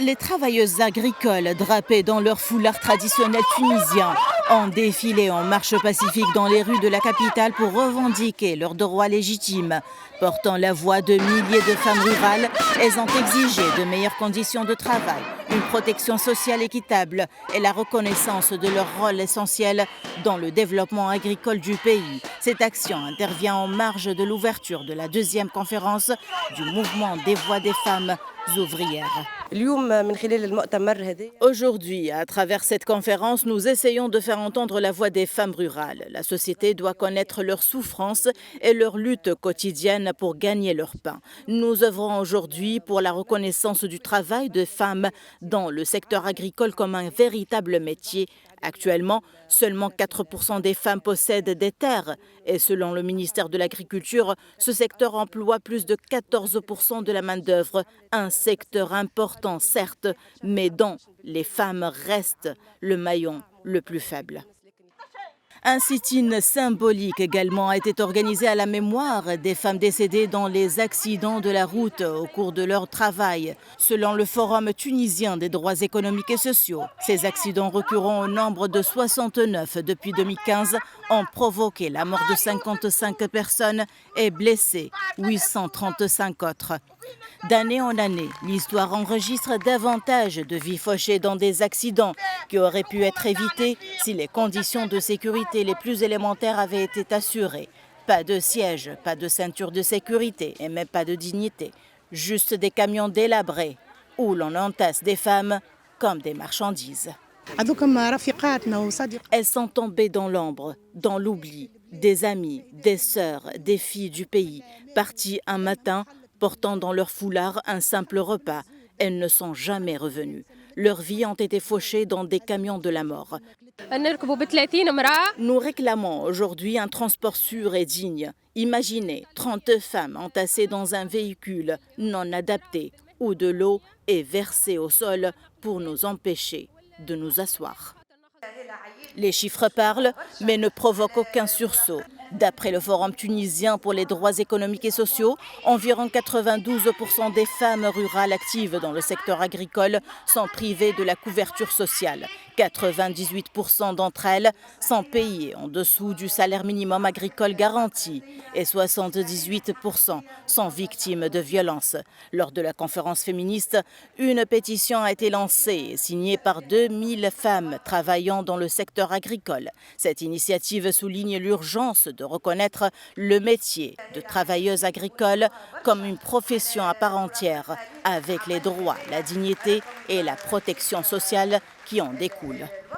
Les travailleuses agricoles, drapées dans leur foulard traditionnel tunisien, ont défilé en marche pacifique dans les rues de la capitale pour revendiquer leurs droits légitimes. Portant la voix de milliers de femmes rurales, elles ont exigé de meilleures conditions de travail, une protection sociale équitable et la reconnaissance de leur rôle essentiel dans le développement agricole du pays. Cette action intervient en marge de l'ouverture de la deuxième conférence du mouvement des voix des femmes ouvrières. Aujourd'hui, à travers cette conférence, nous essayons de faire entendre la voix des femmes rurales. La société doit connaître leurs souffrances et leur lutte quotidienne pour gagner leur pain. Nous œuvrons aujourd'hui pour la reconnaissance du travail de femmes dans le secteur agricole comme un véritable métier. Actuellement, seulement 4% des femmes possèdent des terres et selon le ministère de l'Agriculture, ce secteur emploie plus de 14% de la main-d'œuvre, un secteur important certes, mais dont les femmes restent le maillon le plus faible. Un sit-in symbolique également a été organisé à la mémoire des femmes décédées dans les accidents de la route au cours de leur travail. Selon le Forum tunisien des droits économiques et sociaux, ces accidents récurrents au nombre de 69 depuis 2015 ont provoqué la mort de 55 personnes et blessé 835 autres. D'année en année, l'histoire enregistre davantage de vies fauchées dans des accidents qui auraient pu être évités si les conditions de sécurité les plus élémentaires avaient été assurées. Pas de siège, pas de ceinture de sécurité et même pas de dignité. Juste des camions délabrés où l'on entasse des femmes comme des marchandises. Elles sont tombées dans l'ombre, dans l'oubli. Des amis, des sœurs, des filles du pays, parties un matin portant dans leur foulard un simple repas. Elles ne sont jamais revenues. Leurs vies ont été fauchées dans des camions de la mort. Nous réclamons aujourd'hui un transport sûr et digne. Imaginez 30 femmes entassées dans un véhicule non adapté où de l'eau est versée au sol pour nous empêcher de nous asseoir. Les chiffres parlent, mais ne provoquent aucun sursaut. D'après le Forum tunisien pour les droits économiques et sociaux, environ 92% des femmes rurales actives dans le secteur agricole sont privées de la couverture sociale. 98% d'entre elles sont payées en dessous du salaire minimum agricole garanti et 78% sont victimes de violences. Lors de la conférence féministe, une pétition a été lancée et signée par 2000 femmes travaillant dans le secteur agricole. Cette initiative souligne l'urgence de reconnaître le métier de travailleuse agricole comme une profession à part entière, avec les droits, la dignité et la protection sociale qui en découlent.